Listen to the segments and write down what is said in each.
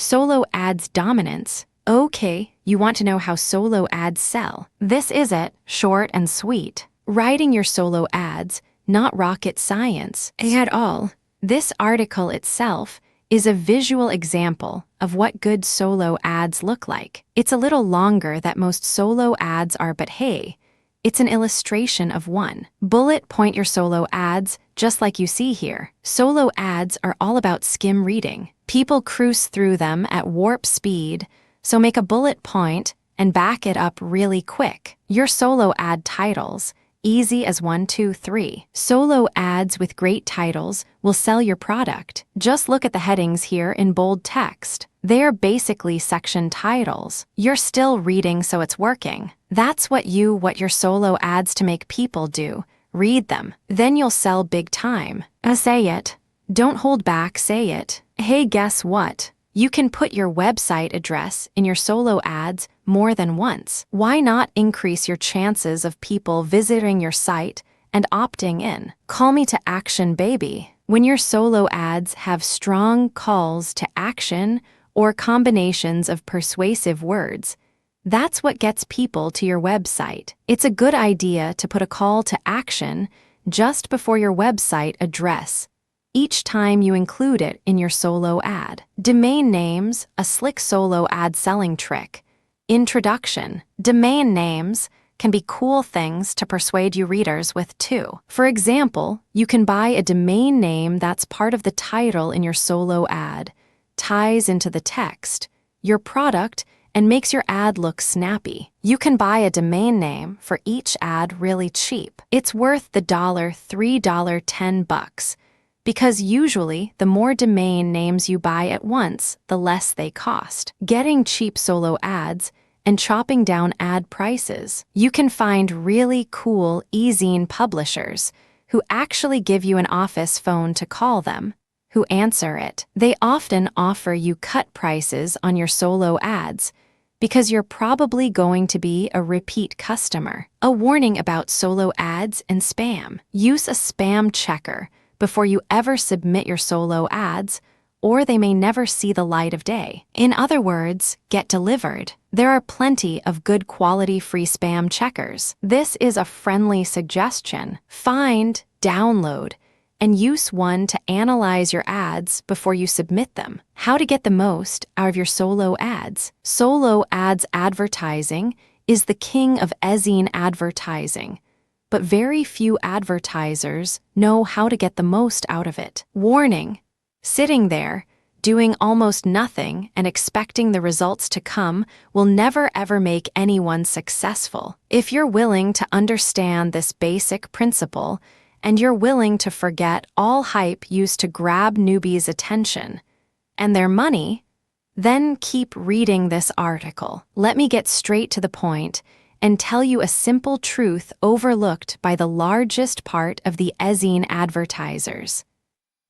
Solo ads dominance. Okay, you want to know how solo ads sell. This is it, short and sweet. Writing your solo ads, not rocket science at all. This article itself is a visual example of what good solo ads look like. It's a little longer than most solo ads are, but hey, it's an illustration of one. Bullet point your solo ads, just like you see here. Solo ads are all about skim reading. People cruise through them at warp speed, so make a bullet point and back it up really quick. Your solo ad titles, easy as 1, 2, 3. Solo ads with great titles will sell your product. Just look at the headings here in bold text. They are basically section titles. You're still reading, so it's working. That's what your solo ads to make people do. Read them. Then you'll sell big time. Say it. Don't hold back, say it. Hey, guess what? You can put your website address in your solo ads more than once. Why not increase your chances of people visiting your site and opting in? Call me to action, baby. When your solo ads have strong calls to action or combinations of persuasive words, that's what gets people to your website. It's a good idea to put a call to action just before your website address each time you include it in your solo ad. Domain names, a slick solo ad selling trick. Introduction. Domain names can be cool things to persuade your readers with too. For example, you can buy a domain name that's part of the title in your solo ad, ties into the text, your product, and makes your ad look snappy. You can buy a domain name for each ad really cheap. It's worth the $3, $10. Because usually, the more domain names you buy at once, the less they cost. Getting cheap solo ads and chopping down ad prices. You can find really cool e-zine publishers who actually give you an office phone to call them, who answer it. They often offer you cut prices on your solo ads because you're probably going to be a repeat customer. A warning about solo ads and spam. Use a spam checker before you ever submit your solo ads, or they may never see the light of day. In other words, get delivered. There are plenty of good quality free spam checkers. This is a friendly suggestion. Find, download, and use one to analyze your ads before you submit them. How to get the most out of your solo ads. Solo ads advertising is the king of e-zine advertising, but very few advertisers know how to get the most out of it. Warning: sitting there, doing almost nothing and expecting the results to come will never ever make anyone successful. If you're willing to understand this basic principle, and you're willing to forget all hype used to grab newbies' attention and their money, then keep reading this article. Let me get straight to the point and tell you a simple truth overlooked by the largest part of the e-zine advertisers.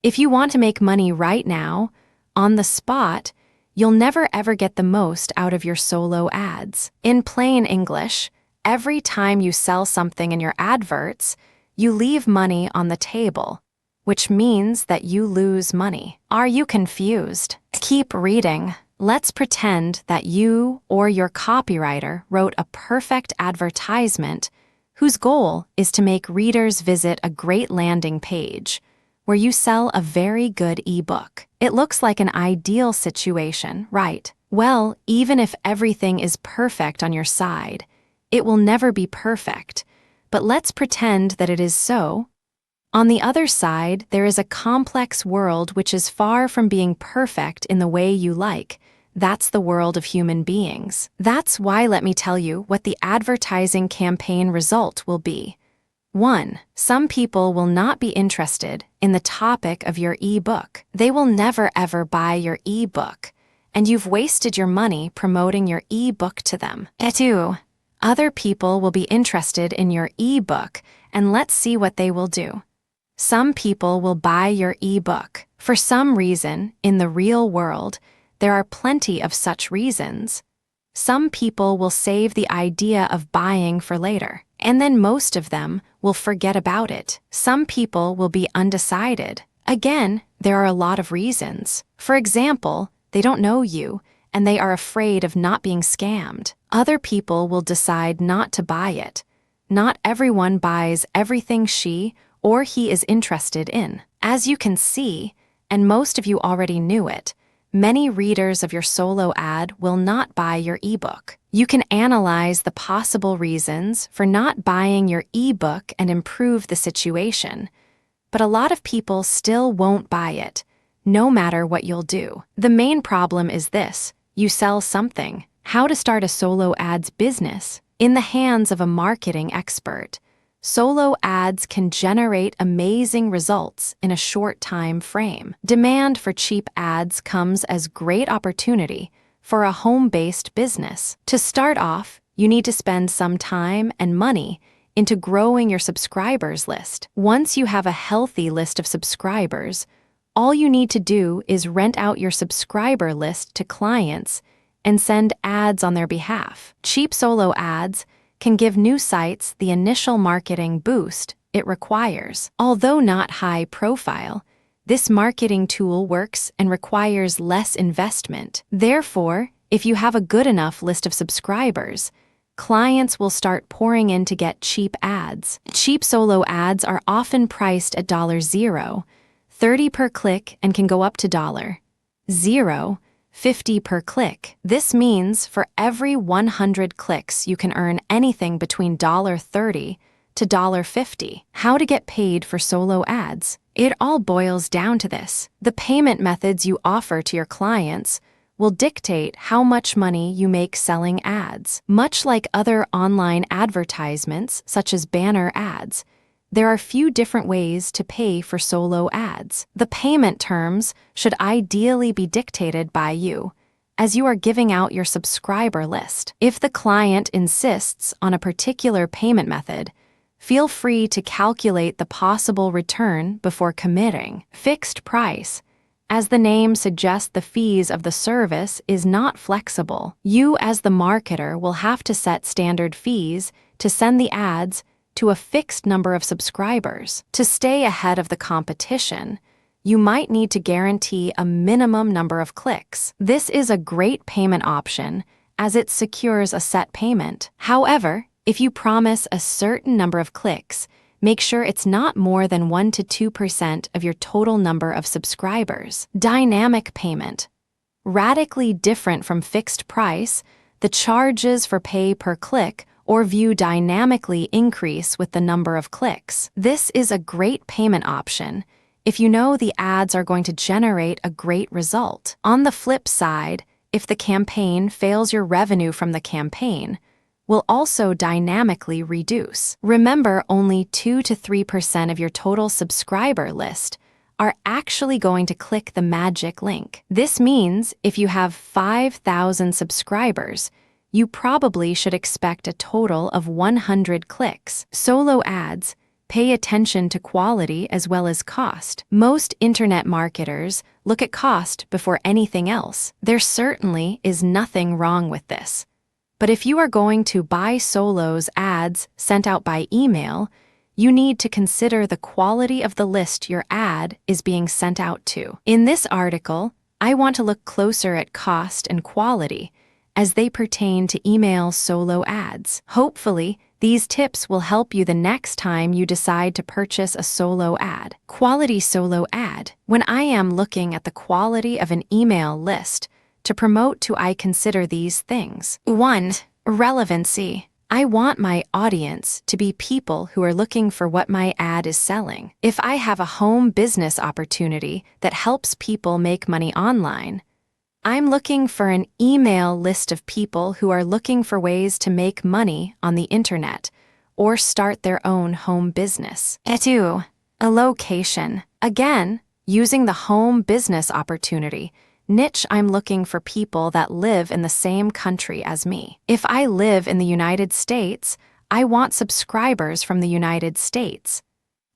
If you want to make money right now, on the spot, you'll never ever get the most out of your solo ads. In plain English, every time you sell something in your adverts, you leave money on the table, which means that you lose money. Are you confused? Keep reading. Let's pretend that you or your copywriter wrote a perfect advertisement whose goal is to make readers visit a great landing page where you sell a very good ebook. It looks like an ideal situation, right? Well, even if everything is perfect on your side, it will never be perfect. But let's pretend that it is so. On the other side, there is a complex world which is far from being perfect in the way you like. That's the world of human beings. That's why let me tell you what the advertising campaign result will be. 1. Some people will not be interested in the topic of your ebook. They will never ever buy your ebook, and you've wasted your money promoting your ebook to them. 2. Other people will be interested in your ebook, and let's see what they will do. Some people will buy your ebook. For some reason, in the real world, there are plenty of such reasons. Some people will save the idea of buying for later, and then most of them will forget about it. Some people will be undecided. Again, there are a lot of reasons. For example, They don't know you, and they are afraid of not being scammed. Other people will decide not to buy it. Not everyone buys everything she or he is interested in. As you can see, and most of you already knew it, many readers of your solo ad will not buy your ebook. You can analyze the possible reasons for not buying your ebook and improve the situation. But a lot of people still won't buy it, no matter what you'll do. The main problem is this: you sell something. How to start a solo ads business? In the hands of a marketing expert, solo ads can generate amazing results in a short time frame. Demand for cheap ads comes as great opportunity for a home-based business. To start off, you need to spend some time and money into growing your subscribers list. Once you have a healthy list of subscribers, all you need to do is rent out your subscriber list to clients and send ads on their behalf. Cheap solo ads can give new sites the initial marketing boost it requires. Although not high profile, this marketing tool works and requires less investment. Therefore, if you have a good enough list of subscribers, clients will start pouring in to get cheap ads. Cheap solo ads are often priced at $0, $30 per click, and can go up to $0, $50 per click. This means for every 100 clicks, you can earn anything between $30 to $50. How to get paid for solo ads? It all boils down to this. The payment methods you offer to your clients will dictate how much money you make selling ads. Much like other online advertisements, such as banner ads, there are few different ways to pay for solo ads. The payment terms should ideally be dictated by you, as you are giving out your subscriber list. If the client insists on a particular payment method, feel free to calculate the possible return before committing. Fixed price. As the name suggests, the fees of the service is not flexible. You, as the marketer, will have to set standard fees to send the ads to a fixed number of subscribers. To stay ahead of the competition, you might need to guarantee a minimum number of clicks. This is a great payment option as it secures a set payment. However, if you promise a certain number of clicks, make sure it's not more than 1 to 2% of your total number of subscribers. Dynamic payment. Radically different from fixed price, the charges for pay per click or view dynamically increase with the number of clicks. This is a great payment option if you know the ads are going to generate a great result. On the flip side, if the campaign fails, your revenue from the campaign will also dynamically reduce. Remember, only 2 to 3% of your total subscriber list are actually going to click the magic link. This means if you have 5,000 subscribers, you probably should expect a total of 100 clicks. Solo ads pay attention to quality as well as cost. Most internet marketers look at cost before anything else. There certainly is nothing wrong with this. But if you are going to buy solos ads sent out by email, you need to consider the quality of the list your ad is being sent out to. In this article, I want to look closer at cost and quality as they pertain to email solo ads. Hopefully, these tips will help you the next time you decide to purchase a solo ad. Quality solo ad. When I am looking at the quality of an email list to promote to, I consider these things. 1. Relevancy. I want my audience to be people who are looking for what my ad is selling. If I have a home business opportunity that helps people make money online, I'm looking for an email list of people who are looking for ways to make money on the internet or start their own home business. 2. A location. Again, using the home business opportunity niche, I'm looking for people that live in the same country as me. If I live in the United States, I want subscribers from the United States,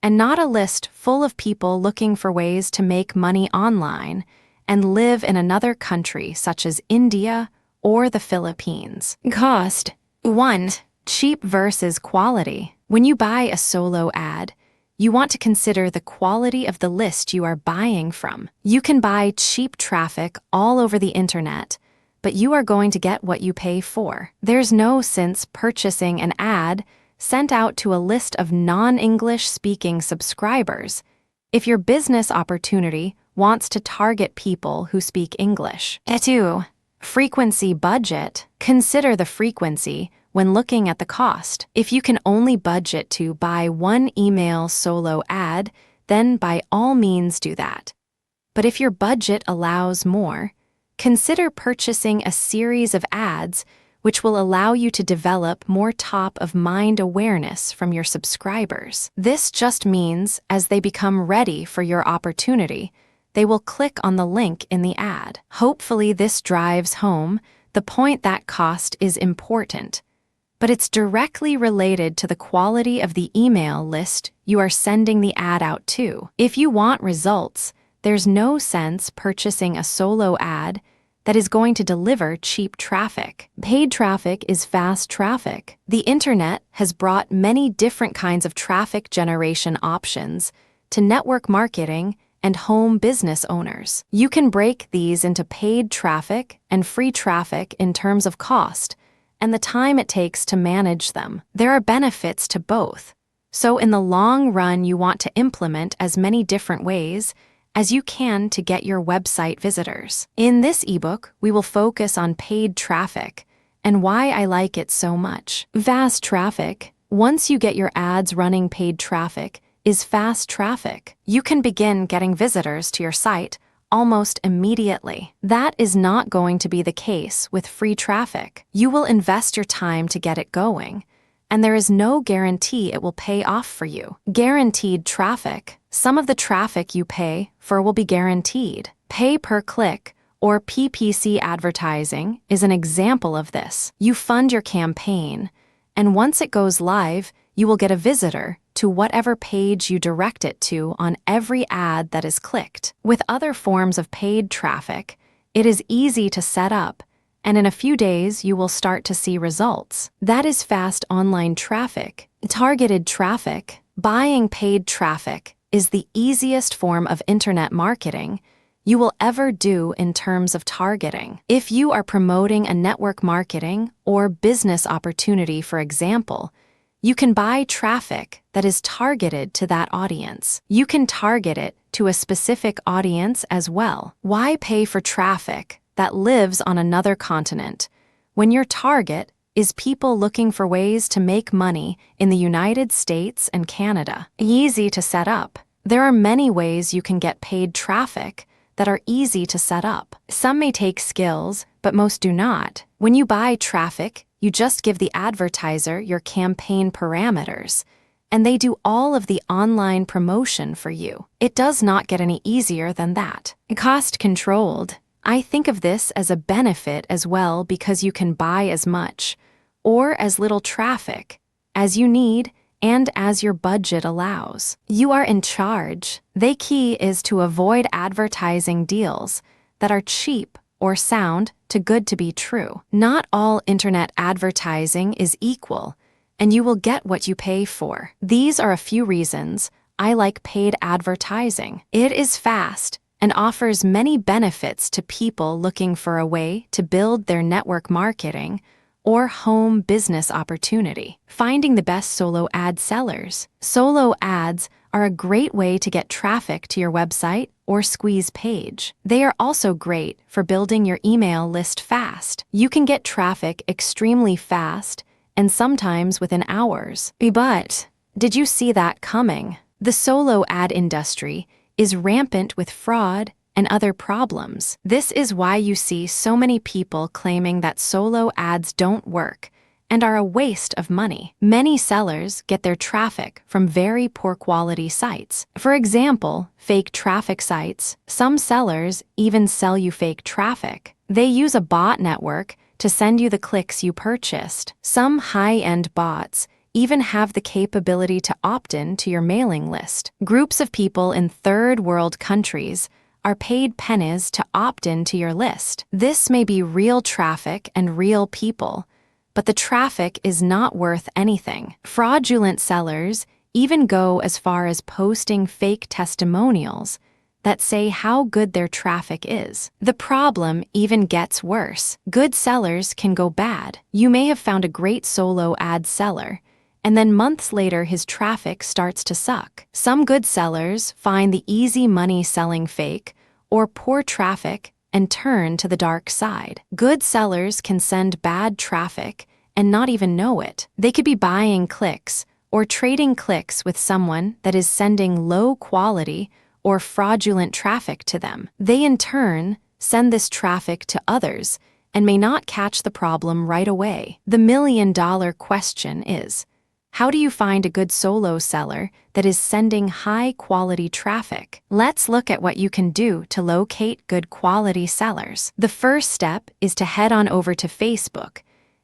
and not a list full of people looking for ways to make money online and live in another country such as India or the Philippines. Cost. 1. Cheap versus quality. When you buy a solo ad, you want to consider the quality of the list you are buying from. You can buy cheap traffic all over the internet, but you are going to get what you pay for. There's no sense purchasing an ad sent out to a list of non-English speaking subscribers if your business opportunity wants to target people who speak English. 2. Frequency budget. Consider the frequency when looking at the cost. If you can only budget to buy one email solo ad, then by all means do that. But if your budget allows more, consider purchasing a series of ads which will allow you to develop more top-of-mind awareness from your subscribers. This just means as they become ready for your opportunity, they will click on the link in the ad. Hopefully, this drives home the point that cost is important, but it's directly related to the quality of the email list you are sending the ad out to. If you want results, there's no sense purchasing a solo ad that is going to deliver cheap traffic. Paid traffic is fast traffic. The internet has brought many different kinds of traffic generation options to network marketing and home business owners. You can break these into paid traffic and free traffic in terms of cost and the time it takes to manage them. There are benefits to both. So in the long run, you want to implement as many different ways as you can to get your website visitors. In this ebook, we will focus on paid traffic and why I like it so much. Fast traffic. Once you get your ads running, paid traffic is fast traffic. You can begin getting visitors to your site almost immediately. That is not going to be the case with free traffic. You will invest your time to get it going, and there is no guarantee it will pay off for you. Guaranteed traffic. Some of the traffic you pay for will be guaranteed. Pay per click or PPC advertising is an example of this. You fund your campaign, and once it goes live, you will get a visitor to whatever page you direct it to on every ad that is clicked. With other forms of paid traffic, it is easy to set up, and in a few days you will start to see results. That is fast online traffic. Targeted traffic. Buying paid traffic is the easiest form of internet marketing you will ever do in terms of targeting. If you are promoting a network marketing or business opportunity, for example, you can buy traffic that is targeted to that audience. You can target it to a specific audience as well. Why pay for traffic that lives on another continent when your target is people looking for ways to make money in the United States and Canada? Easy to set up. There are many ways you can get paid traffic that are easy to set up. Some may take skills, but most do not. When you buy traffic, you just give the advertiser your campaign parameters, and they do all of the online promotion for you. It does not get any easier than that. Cost controlled. I think of this as a benefit as well because you can buy as much or as little traffic as you need and as your budget allows. You are in charge. The key is to avoid advertising deals that are cheap or sound too good to be true. Not all internet advertising is equal, and you will get what you pay for. These are a few reasons I like paid advertising. It is fast and offers many benefits to people looking for a way to build their network marketing or home business opportunity. Finding the best solo ad sellers. Solo ads are a great way to get traffic to your website or squeeze page. They are also great for building your email list fast. You can get traffic extremely fast and sometimes within hours. But did you see that coming? The solo ad industry is rampant with fraud and other problems. This is why you see so many people claiming that solo ads don't work and are a waste of money. Many sellers get their traffic from very poor quality sites. For example, fake traffic sites. Some sellers even sell you fake traffic. They use a bot network to send you the clicks you purchased. Some high-end bots even have the capability to opt in to your mailing list. Groups of people in third world countries are paid pennies to opt in to your list. This may be real traffic and real people, but the traffic is not worth anything. Fraudulent sellers even go as far as posting fake testimonials that say how good their traffic is. The problem even gets worse. Good sellers can go bad. You may have found a great solo ad seller, and then months later his traffic starts to suck. Some good sellers find the easy money selling fake or poor traffic and turn to the dark side. Good sellers can send bad traffic and not even know it. They could be buying clicks or trading clicks with someone that is sending low quality or fraudulent traffic to them. They in turn send this traffic to others and may not catch the problem right away. The million-dollar question is, how do you find a good solo seller that is sending high-quality traffic? Let's look at what you can do to locate good quality sellers. The first step is to head on over to Facebook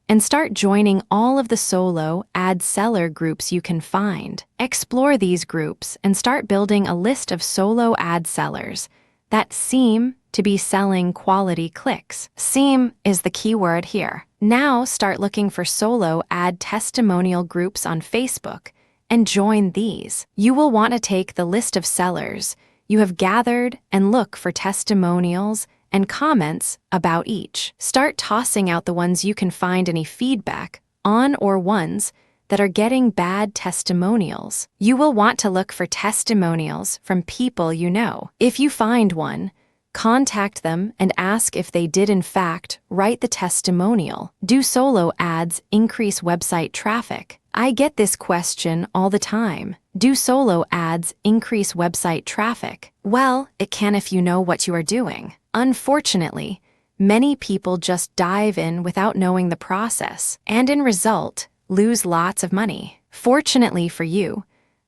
and start joining all of the solo ad seller groups you can find. Explore these groups and start building a list of solo ad sellers that seem to be selling quality clicks. Seem is the key word here. Now start looking for solo ad testimonial groups on Facebook and join these. You will want to take the list of sellers you have gathered and look for testimonials and comments about each. Start tossing out the ones you can find any feedback on or ones that are getting bad testimonials. You will want to look for testimonials from people you know. If you find one, contact them and ask if they did in fact write the testimonial. Do solo ads increase website traffic? I get this question all the time. Do solo ads increase website traffic? Well, it can if you know what you are doing. Unfortunately, many people just dive in without knowing the process, and in result, lose lots of money. Fortunately for you,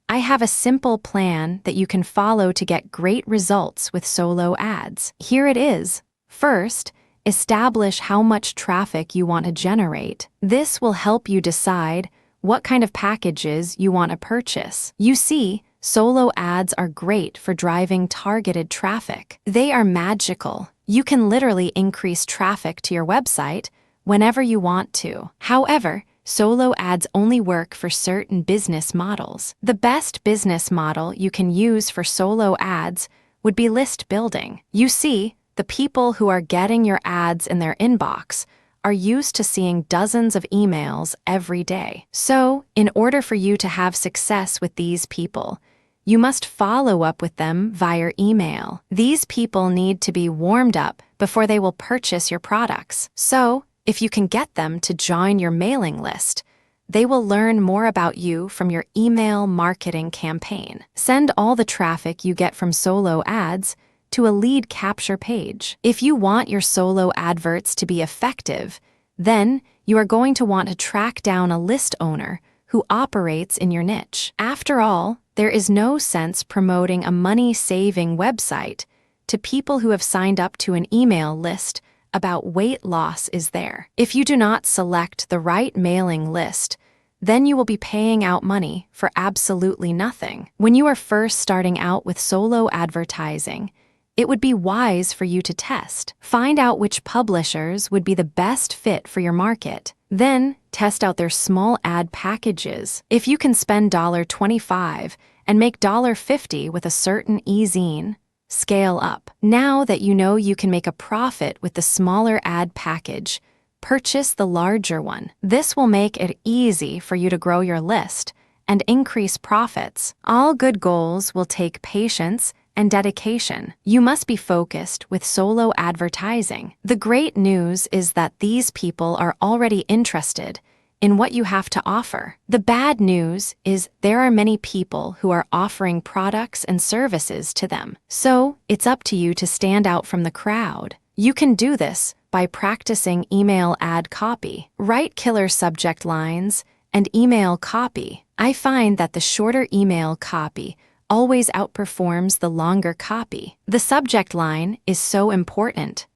I have a simple plan that you can follow to get great results with solo ads. Here it is. First, establish how much traffic you want to generate. This will help you decide what kind of packages you want to purchase. You see, solo ads are great for driving targeted traffic. They are magical. You can literally increase traffic to your website whenever you want to. However, solo ads only work for certain business models. The best business model you can use for solo ads would be list building. You see, the people who are getting your ads in their inbox are used to seeing dozens of emails every day. So, in order for you to have success with these people, you must follow up with them via email. These people need to be warmed up before they will purchase your products. So, if you can get them to join your mailing list, they will learn more about you from your email marketing campaign. Send all the traffic you get from solo ads to a lead capture page. If you want your solo adverts to be effective, then you are going to want to track down a list owner who operates in your niche. After all, there is no sense promoting a money-saving website to people who have signed up to an email list about weight loss is there. If you do not select the right mailing list, then you will be paying out money for absolutely nothing. When you are first starting out with solo advertising, it would be wise for you to test. Find out which publishers would be the best fit for your market. Then, test out their small ad packages. If you can spend $25 and make $50 with a certain e-zine, scale up. Now that you know you can make a profit with the smaller ad package, purchase the larger one. This will make it easy for you to grow your list and increase profits. All good goals will take patience and dedication. You must be focused with solo advertising. The great news is that these people are already interested in what you have to offer. The bad news is there are many people who are offering products and services to them. So, it's up to you to stand out from the crowd. You can do this by practicing email ad copy. Write killer subject lines and email copy. I find that the shorter email copy always outperforms the longer copy. The subject line is so important.